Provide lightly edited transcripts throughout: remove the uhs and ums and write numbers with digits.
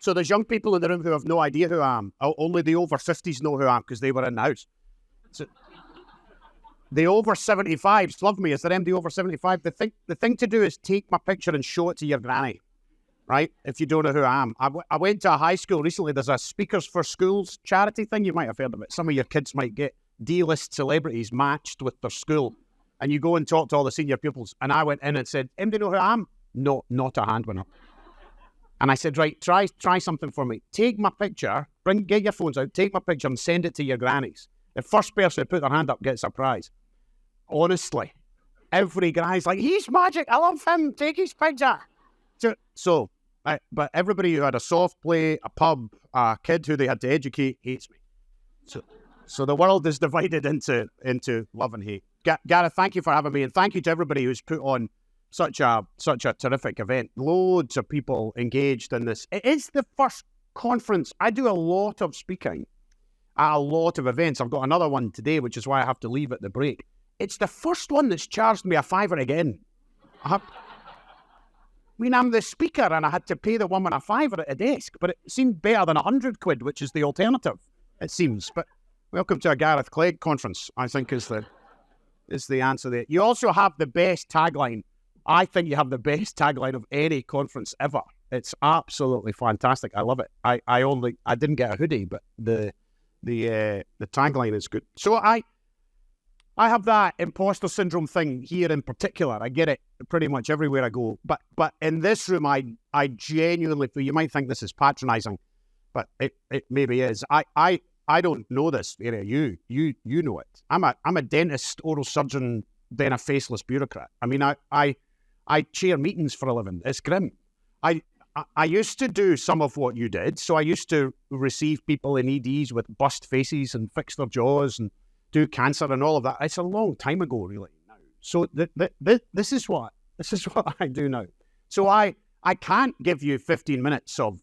So there's young people in the room who have no idea who I am. Only the over 50s know who I am because they were in the house. So the over 75s love me. Is there MD over 75? The thing to do is take my picture and show it to your granny, right? If you don't know who I am. I went to a high school recently. There's a Speakers for Schools charity thing. You might have heard of it. Some of your kids might get D-list celebrities matched with their school. And you go and talk to all the senior pupils. And I went in and said, MD know who I am? No, not a hand went up. And I said, right, try something for me. Take my picture, get your phones out, take my picture and send it to your grannies. The first person to put their hand up gets a prize. Honestly, every guy's like, he's magic, I love him, take his picture. But everybody who had a soft play, a pub, a kid who they had to educate hates me. So the world is divided into love and hate. Gareth, thank you for having me, and thank you to everybody who's put on such a terrific event. Loads of people engaged in this. It is the first conference. I do a lot of speaking at a lot of events. I've got another one today, which is why I have to leave at the break. It's the first one that's charged me a $5 again. I mean, I'm the speaker and I had to pay the woman a $5 at a desk, but it seemed better than £100, which is the alternative, it seems. But welcome to a Gareth Clegg conference, I think is the answer there. You also have the best tagline. I think you have the best tagline of any conference ever. It's absolutely fantastic. I love it. I didn't get a hoodie, but the tagline is good. So I have that imposter syndrome thing here in particular. I get it pretty much everywhere I go. But in this room, I genuinely feel, you might think this is patronizing, but it maybe is. I don't know this area. You know it. I'm a dentist, oral surgeon, then a faceless bureaucrat. I mean, I chair meetings for a living. It's grim. I used to do some of what you did. So I used to receive people in EDs with bust faces and fix their jaws and do cancer and all of that. It's a long time ago, really. Now, so this is what I do now. So I can't give you 15 minutes of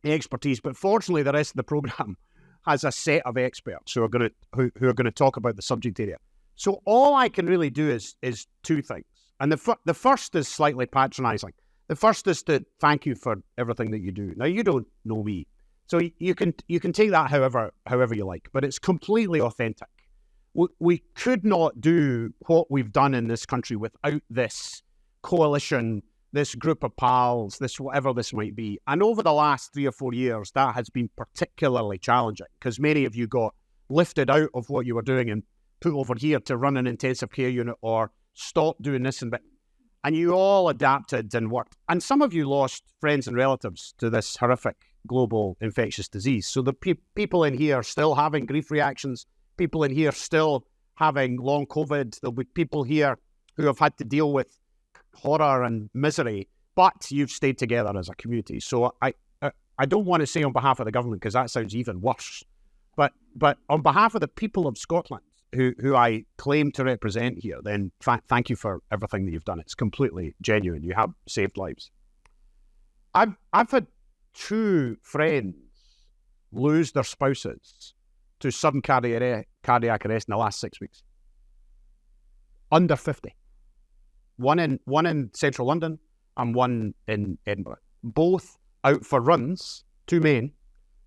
expertise, but fortunately, the rest of the program has a set of experts who are going to talk about the subject area. So all I can really do is two things, and the first is slightly patronizing. The first is to thank you for everything that you do. Now, you don't know me, so you can take that however you like, but it's completely authentic. We could not do what we've done in this country without this coalition, this group of pals, this whatever this might be. And over the last 3 or 4 years, that has been particularly challenging because many of you got lifted out of what you were doing and put over here to run an intensive care unit or stop doing this and that. And you all adapted and worked. And some of you lost friends and relatives to this horrific global infectious disease. So the people in here still having grief reactions, people in here still having long COVID. There'll be people here who have had to deal with horror and misery, but you've stayed together as a community. So I don't want to say on behalf of the government because that sounds even worse, but on behalf of the people of Scotland who I claim to represent here, then thank you for everything that you've done. It's completely genuine. You have saved lives. I've had 2 friends lose their spouses to sudden cardiac arrest in the last 6 weeks. Under 50. One in central London and one in Edinburgh. Both out for runs, 2 men,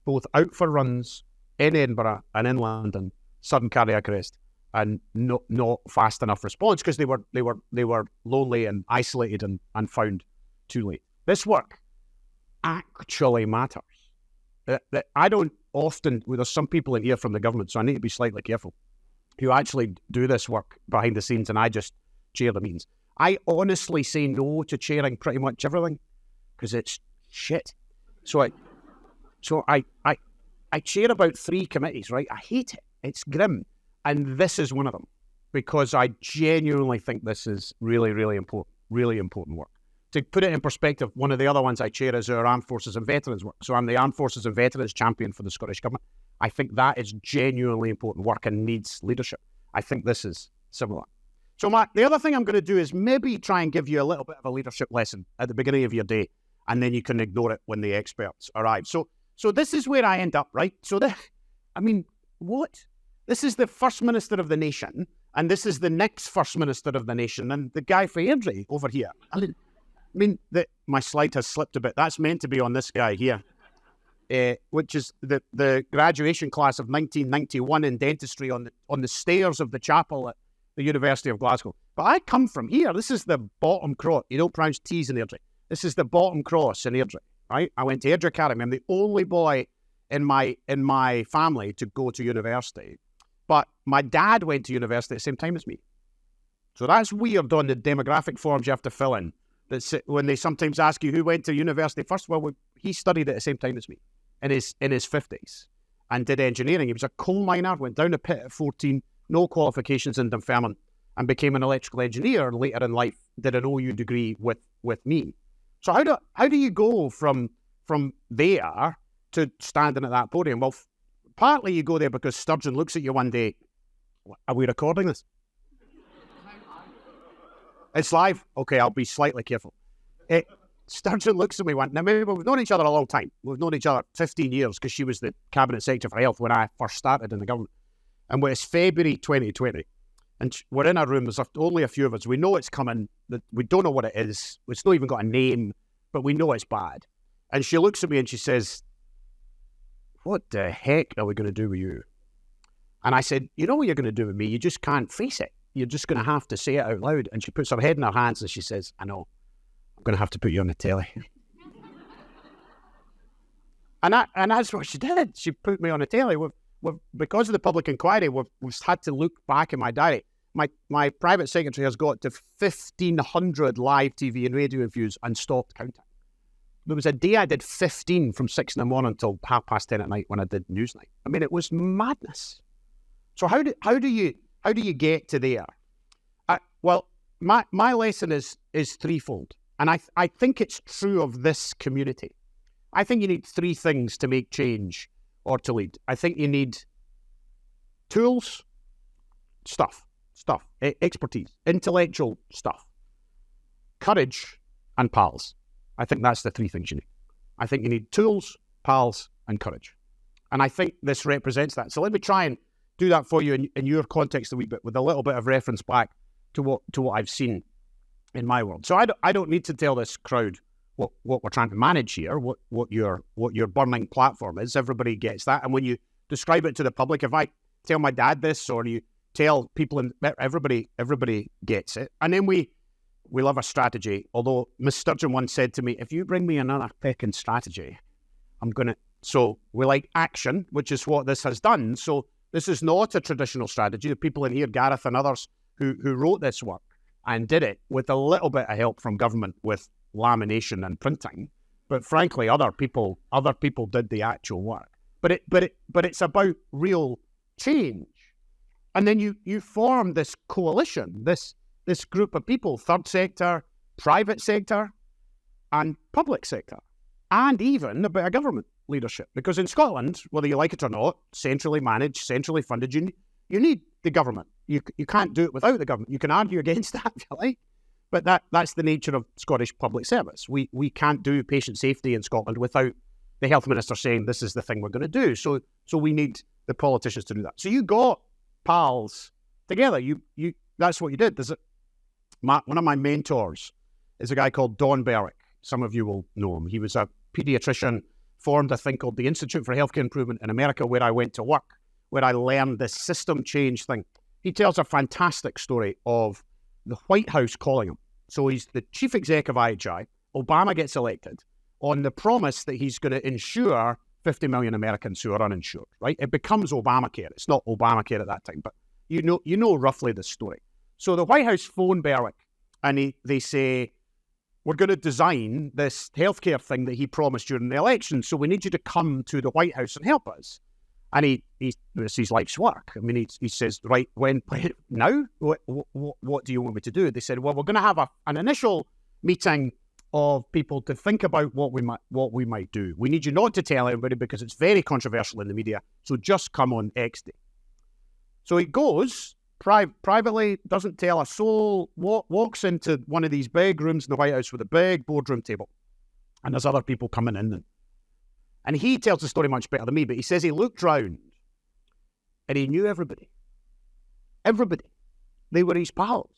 both out for runs in Edinburgh and in London, sudden cardiac arrest, and not fast enough response because they were lonely and isolated and found too late. This work actually matters. That I don't often, there's some people in here from the government, so I need to be slightly careful, who actually do this work behind the scenes and I just chair the meetings. I honestly say no to chairing pretty much everything because it's shit. So I chair about 3 committees, right? I hate it. It's grim. And this is one of them because I genuinely think this is really, really important work. To put it in perspective, one of the other ones I chair is our Armed Forces and Veterans work. So I'm the Armed Forces and Veterans champion for the Scottish Government. I think that is genuinely important work and needs leadership. I think this is similar. So the other thing I'm going to do is maybe try and give you a little bit of a leadership lesson at the beginning of your day, and then you can ignore it when the experts arrive. So this is where I end up, right? So what? This is the First Minister of the nation, and this is the next First Minister of the nation, and the guy for Airdrie over here. My slide has slipped a bit. That's meant to be on this guy here. which is the graduation class of 1991 in dentistry on the stairs of the chapel at the University of Glasgow. But I come from here. This is the bottom cross. You don't pronounce T's in Airdrie. This is the bottom cross in Airdrie, right? I went to Airdrie Academy. I'm the only boy in my family to go to university. But my dad went to university at the same time as me. So that's weird on the demographic forms you have to fill in. That's when they sometimes ask you who went to university first. Well, he studied at the same time as me in his 50s and did engineering. He was a coal miner, went down the pit at 14, no qualifications in Dunfermline, and became an electrical engineer later in life, did an OU degree with me. So how do you go from there to standing at that podium? Well, partly you go there because Sturgeon looks at you one day. Are we recording this? It's live? Okay, I'll be slightly careful. Sturgeon looks at me one. Now, maybe we've known each other a long time. We've known each other 15 years because she was the Cabinet Secretary for Health when I first started in the government. And it's February 2020. And we're in a room. There's only a few of us. We know it's coming. We don't know what it is. It's not even got a name, but we know it's bad. And she looks at me and she says, "What the heck are we going to do with you?" And I said, "You know what you're going to do with me? You just can't face it. You're just going to have to say it out loud." And she puts her head in her hands and she says, "I know. I'm going to have to put you on the telly." and that's what she did. She put me on the telly. Because of the public inquiry, we've had to look back in my diary. My private secretary has got to 1,500 live TV and radio interviews and stopped counting. There was a day I did 15 from 6 in the morning until 10:30 at night when I did Newsnight. I mean, it was madness. So how do you get to there? Well, my lesson is threefold. And I think it's true of this community. I think you need three things to make change or to lead. I think you need tools, stuff, expertise, intellectual stuff, courage, and pals. I think that's the three things you need. I think you need tools, pals, and courage. And I think this represents that. So let me try and do that for you in your context a wee bit with a little bit of reference back to what I've seen in my world. So I don't need to tell this crowd what we're trying to manage here, what your burning platform is. Everybody gets that. And when you describe it to the public, if I tell my dad this or you tell people, everybody gets it. And then we love a strategy. Although Miss Sturgeon once said to me, "If you bring me another pecking strategy, I'm going to..." So we like action, which is what this has done. So this is not a traditional strategy. The people in here, Gareth and others who wrote this work and did it with a little bit of help from government with lamination and printing. But frankly, other people did the actual work. But it's about real change. And then you form this coalition, this group of people, third sector, private sector, and public sector, and even a bit of government leadership. Because in Scotland, whether you like it or not, centrally managed, centrally funded, you need the government. You can't do it without the government. You can argue against that if you like, but that's the nature of Scottish public service. We can't do patient safety in Scotland without the health minister saying this is the thing we're going to do. So we need the politicians to do that. So you got pals together. You that's what you did. One of my mentors is a guy called Don Berwick. Some of you will know him. He was a pediatrician, formed a thing called the Institute for Healthcare Improvement in America, where I went to work, where I learned this system change thing. He tells a fantastic story of the White House calling him. So he's the chief exec of IHI. Obama gets elected on the promise that he's going to insure 50 million Americans who are uninsured, right? It becomes Obamacare. It's not Obamacare at that time, but you know roughly the story. So the White House phone Berwick and they say, "We're going to design this healthcare thing that he promised during the election. So we need you to come to the White House and help us." And it's his life's work. I mean, he says, "Right, when now? What do you want me to do?" They said, "Well, we're going to have an initial meeting of people to think about what we might do. We need you not to tell anybody because it's very controversial in the media. So just come on X day." So he goes privately, doesn't tell a soul, walks into one of these big rooms in the White House with a big boardroom table, and there's other people coming in. And he tells the story much better than me, but he says he looked round and he knew everybody. Everybody. They were his pals.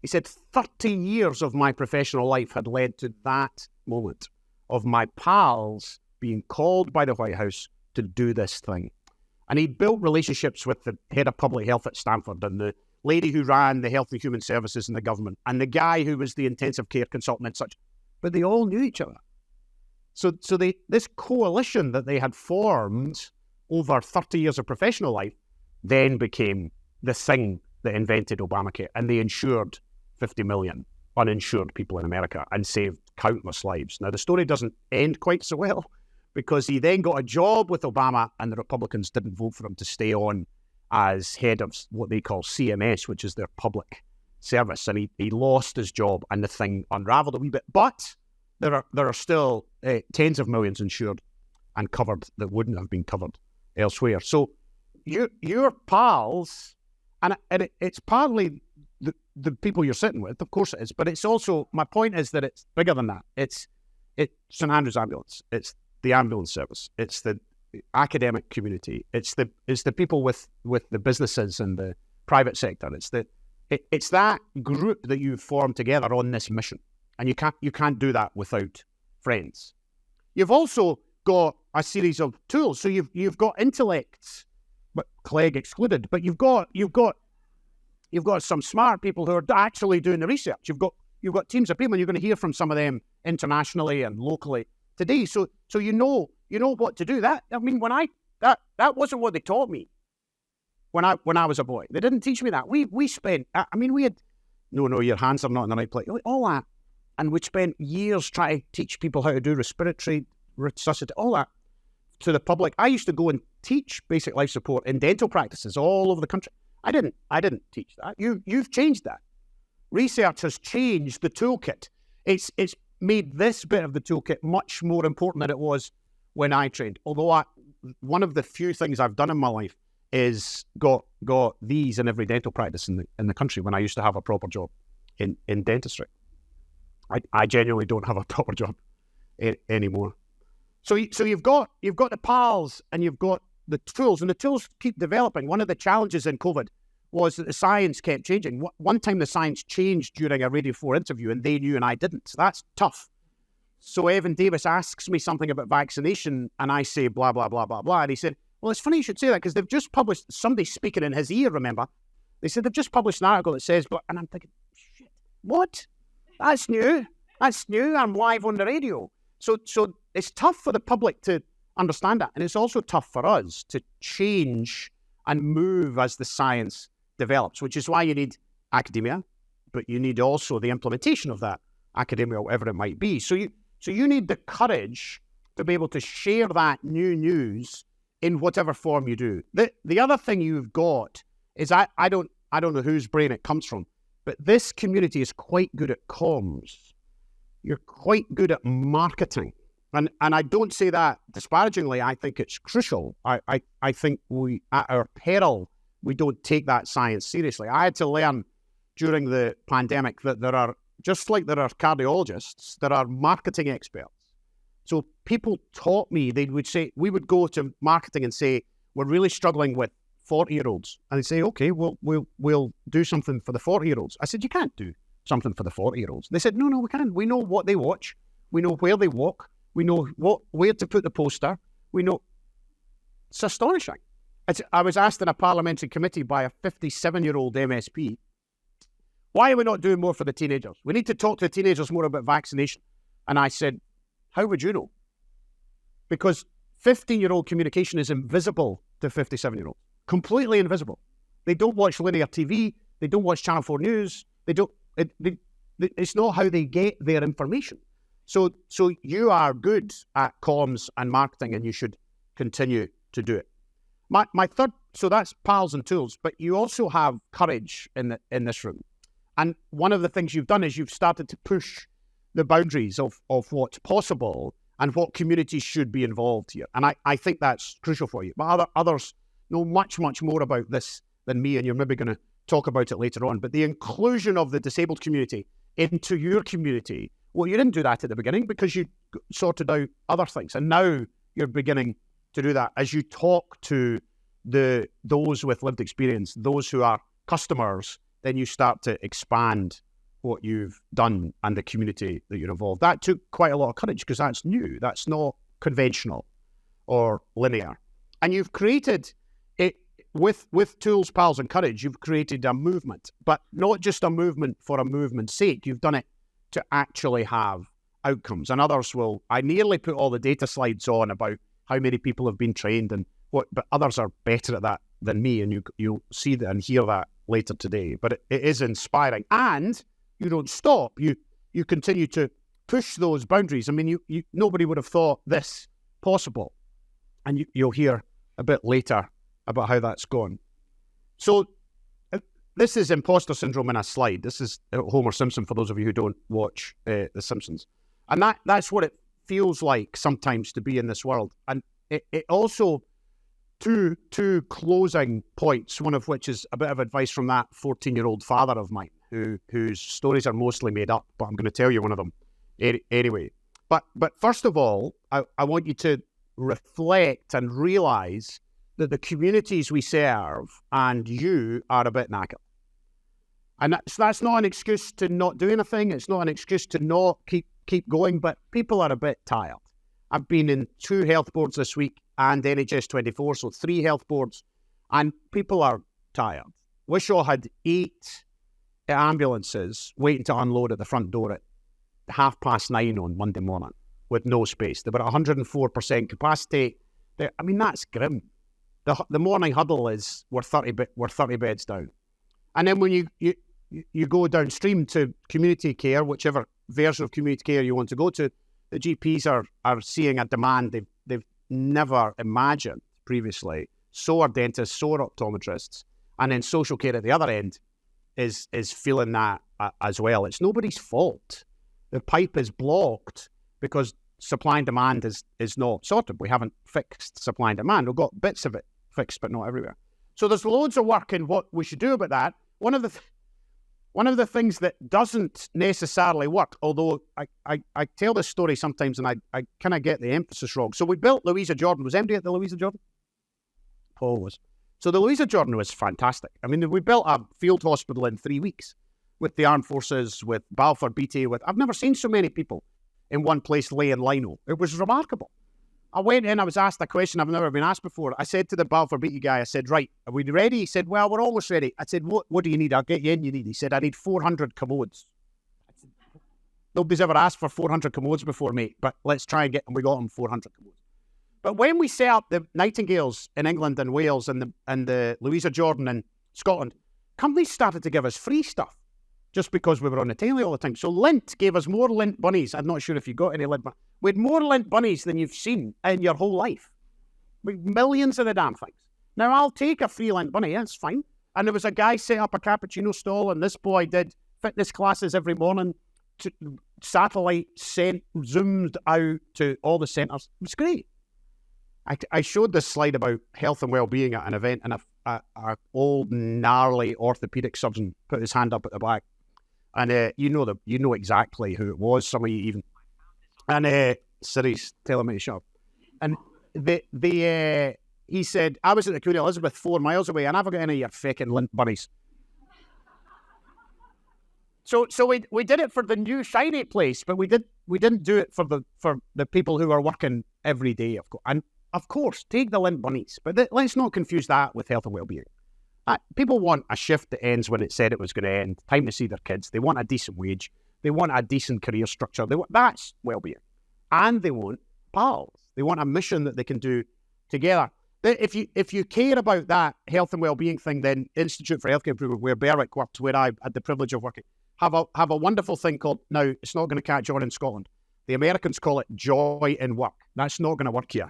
He said 30 years of my professional life had led to that moment of my pals being called by the White House to do this thing. And he built relationships with the head of public health at Stanford and the lady who ran the Health and Human Services in the government and the guy who was the intensive care consultant and such. But they all knew each other. So this coalition that they had formed over 30 years of professional life then became the thing that invented Obamacare. And they insured 50 million uninsured people in America and saved countless lives. Now, the story doesn't end quite so well because he then got a job with Obama and the Republicans didn't vote for him to stay on as head of what they call CMS, which is their public service. And he lost his job and the thing unraveled a wee bit. But there are still tens of millions insured and covered that wouldn't have been covered elsewhere. So your pals, and it's partly the people you're sitting with, of course it is, but it's also, my point is that it's bigger than that. It's St Andrews Ambulance, it's the ambulance service, it's the academic community, it's the people with the businesses and the private sector, it's that group that you've formed together on this mission, and you can't do that without friends. You've also got a series of tools, so you've got intellects, but Clegg excluded, but you've got some smart people who are actually doing the research. You've got teams of people, and you're going to hear from some of them internationally and locally today. So you know what to do. That wasn't what they taught me when I was a boy. They didn't teach me that. We spent. We had no, your hands are not in the right place. All that, and we spent years trying to teach people how to do respiratory resuscitation, all that to the public. I used to go and teach basic life support in dental practices all over the country. I didn't teach that. You've changed that. Research has changed the toolkit. It's made this bit of the toolkit much more important than it was when I trained. Although one of the few things I've done in my life is got these in every dental practice in the country when I used to have a proper job in dentistry. I genuinely don't have a proper job anymore. So you've got the pals and you've got the tools, and the tools keep developing. One of the challenges in COVID was that the science kept changing. One time the science changed during a Radio 4 interview and they knew and I didn't. So that's tough. So Evan Davis asks me something about vaccination and I say blah, blah, blah, blah, blah. And he said, well, it's funny you should say that because they've just published, somebody speaking in his ear, remember? They said they've just published an article that says, and I'm thinking, shit, what? That's new. That's new. I'm live on the radio. So it's tough for the public to understand that. And it's also tough for us to change and move as the science develops, which is why you need academia, but you need also the implementation of that academia, whatever it might be. So you need the courage to be able to share that new news in whatever form you do. The other thing you've got is I don't know whose brain it comes from, but this community is quite good at comms. You're quite good at marketing. And I don't say that disparagingly. I think it's crucial. I think we, at our peril, we don't take that science seriously. I had to learn during the pandemic that there are, just like there are cardiologists, there are marketing experts. So people taught me, they would say, we would go to marketing and say, we're really struggling with 40-year-olds. And they'd say, okay, we'll do something for the 40-year-olds. I said, you can't do something for the 40-year-olds. They said, no, we can. We know what they watch. We know where they walk. We know where to put the poster. We know. It's astonishing. I was asked in a parliamentary committee by a 57-year-old MSP, why are we not doing more for the teenagers? We need to talk to the teenagers more about vaccination. And I said, how would you know? Because 15-year-old communication is invisible to 57-year-olds. Completely invisible. They don't watch linear TV. They don't watch Channel 4 News. It's not how they get their information. So you are good at comms and marketing, and you should continue to do it. My third, so that's pals and tools, but you also have courage in this room. And one of the things you've done is you've started to push the boundaries of what's possible and what communities should be involved here. And I think that's crucial for you. But others know much, much more about this than me, and you're maybe going to talk about it later on. But the inclusion of the disabled community into your community, well, you didn't do that at the beginning because you sorted out other things. And now you're beginning to do that as you talk to those with lived experience, those who are customers, then you start to expand what you've done and the community that you're involved. That took quite a lot of courage because that's new. That's not conventional or linear. And you've created it with tools, pals, and courage. You've created a movement, but not just a movement for a movement's sake. You've done it to actually have outcomes. And others will, I nearly put all the data slides on about how many people have been trained and what, but others are better at that than me. And you'll see that and hear that later today. But it is inspiring. And you don't stop. You continue to push those boundaries. I mean, nobody would have thought this possible. And you'll hear a bit later about how that's gone. So this is imposter syndrome in a slide. This is Homer Simpson, for those of you who don't watch The Simpsons. And that's what it feels like sometimes to be in this world. And it also, two closing points, one of which is a bit of advice from that 14-year-old father of mine, whose stories are mostly made up, but I'm going to tell you one of them anyway. But first of all, I want you to reflect and realize that the communities we serve and you are a bit knackered. And that's not an excuse to not do anything. It's not an excuse to not keep going, but people are a bit tired. I've been in 2 health boards this week and SCAS23, so 3 health boards, and people are tired. Wishaw had 8 ambulances waiting to unload at the front door at 9:30 on Monday morning with no space. They were at 104% capacity. I mean, that's grim. The morning huddle is we're 30 beds down. And then when you go downstream to community care, whichever version of community care you want to go to, the GPs are seeing a demand they've never imagined previously. So are dentists, so are optometrists. And then social care at the other end is feeling that as well. It's nobody's fault. The pipe is blocked because supply and demand is not sorted. We haven't fixed supply and demand. We've got bits of it fixed, but not everywhere. So there's loads of work in what we should do about that. One of the things that doesn't necessarily work, although I tell this story sometimes and I kind of get the emphasis wrong. So we built Louisa Jordan. Was anybody at the Louisa Jordan? Paul was. So the Louisa Jordan was fantastic. I mean, we built a field hospital in 3 weeks with the armed forces, with Balfour Beatty, I've never seen so many people in one place laying lino. It was remarkable. I went in, I was asked a question I've never been asked before. I said to the Balfour Beatty guy, I said, right, are we ready? He said, well, we're almost ready. I said, what do you need? I'll get you in, you need. He said, I need 400 commodes. I said, nobody's ever asked for 400 commodes before, mate, but let's try and get them. We got them 400 commodes. But when we set up the Nightingales in England and Wales and the Louisa Jordan in Scotland, companies started to give us free stuff just because we were on the telly all the time. So Lindt gave us more Lindt bunnies. I'm not sure if you got any Lindt bunnies. We had more Lindt bunnies than you've seen in your whole life. Millions of the damn things. Now, I'll take a free Lindt bunny. That's fine. And there was a guy set up a cappuccino stall, and this boy did fitness classes every morning. Satellite zoomed out to all the centres. It was great. I showed this slide about health and well-being at an event, and a old, gnarly orthopaedic surgeon put his hand up at the back. And you know exactly who it was. Some of you even. And Siri's telling me to shut up. And he said, I was at the Queen Elizabeth 4 miles away, and I never got any of your fucking Lindt bunnies. So we did it for the new shiny place, but we didn't do it for the people who are working every day, of course. And of course, take the Lindt bunnies, but let's not confuse that with health and well-being. People want a shift that ends when it said it was going to end. Time to see their kids. They want a decent wage. They want a decent career structure. That's well-being. And they want pals. They want a mission that they can do together. If you care about that health and well-being thing, then Institute for Healthcare Improvement, where Berwick worked, where I had the privilege of working, have a wonderful thing called, now, it's not going to catch on in Scotland. The Americans call it joy in work. That's not going to work here.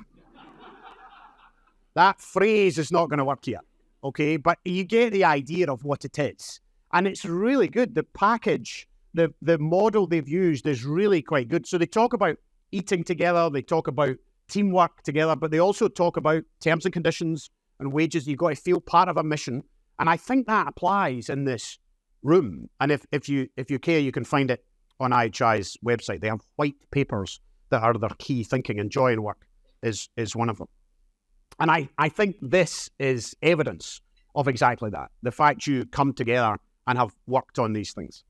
That phrase is not going to work here. Okay, but you get the idea of what it is. And it's really good. The package, the model they've used is really quite good. So they talk about eating together, they talk about teamwork together, but they also talk about terms and conditions and wages. You've got to feel part of a mission. And I think that applies in this room. And if you care, you can find it on IHI's website. They have white papers that are their key thinking, and joy in work is one of them. And I think this is evidence of exactly that. The fact you come together and have worked on these things.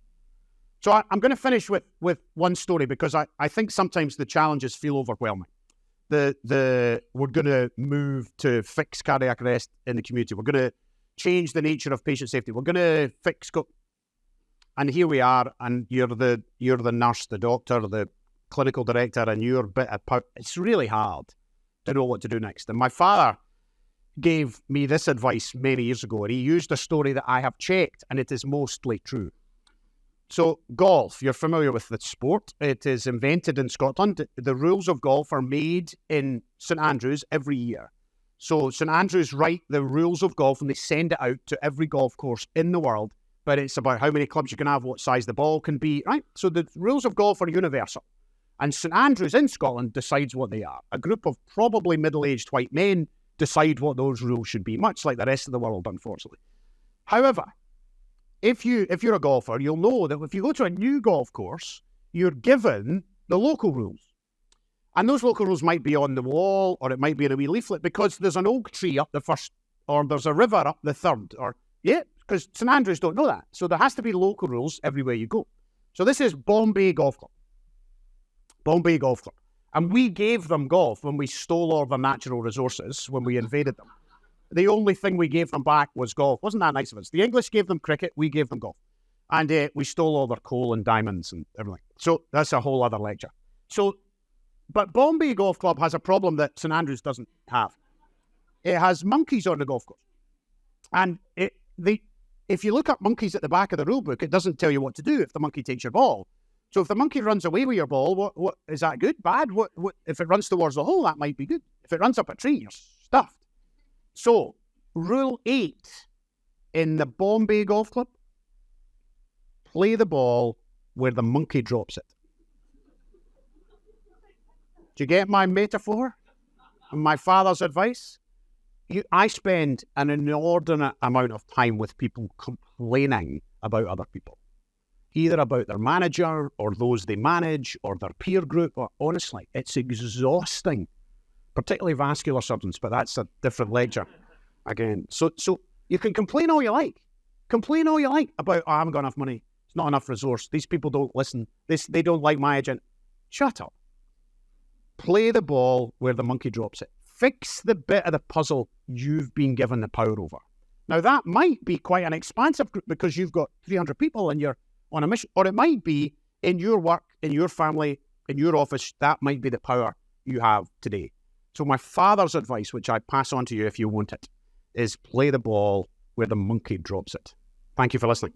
So I'm going to finish with one story, because I think sometimes the challenges feel overwhelming. we're going to move to fix cardiac arrest in the community. We're going to change the nature of patient safety. We're going to fix... And here we are, and you're the nurse, the doctor, the clinical director, and you're a bit of power. It's really hard to know what to do next. And my father gave me this advice many years ago, and he used a story that I have checked, and it is mostly true. So golf, you're familiar with the sport. It is invented in Scotland. The rules of golf are made in St Andrews every year. So St Andrews write the rules of golf and they send it out to every golf course in the world. But it's about how many clubs you can have, what size the ball can be, right? So the rules of golf are universal. And St Andrews in Scotland decides what they are. A group of probably middle-aged white men decide what those rules should be, much like the rest of the world, unfortunately. However, if you're a golfer, you'll know that if you go to a new golf course, you're given the local rules. And those local rules might be on the wall, or it might be in a wee leaflet, because there's an oak tree up the first, or there's a river up the third, or, yeah, because St Andrews don't know that. So there has to be local rules everywhere you go. So this is Bombay Golf Club. Bombay Golf Club. And we gave them golf when we stole all their natural resources, when we invaded them. The only thing we gave them back was golf. Wasn't that nice of us? The English gave them cricket, we gave them golf. And we stole all their coal and diamonds and everything. So that's a whole other lecture. But Bombay Golf Club has a problem that St Andrews doesn't have. It has monkeys on the golf course. And if you look up monkeys at the back of the rule book, it doesn't tell you what to do if the monkey takes your ball. So if the monkey runs away with your ball, what is that good? Bad? What if it runs towards the hole? That might be good. If it runs up a tree, you're stuffed. So rule 8 in the Bombay Golf Club: play the ball where the monkey drops it. Do you get my metaphor and my father's advice? I spend an inordinate amount of time with people complaining about other people, either about their manager or those they manage or their peer group. Or, honestly, it's exhausting, particularly vascular surgeons, but that's a different lecture again. So you can complain all you like. Complain all you like about, I haven't got enough money. It's not enough resource. These people don't listen. They don't like my agent. Shut up. Play the ball where the monkey drops it. Fix the bit of the puzzle you've been given the power over. Now, that might be quite an expansive group because you've got 300 people and you're on a mission. Or it might be in your work, in your family, in your office. That might be the power you have today. So my father's advice, which I pass on to you if you want it, is play the ball where the monkey drops it. Thank you for listening.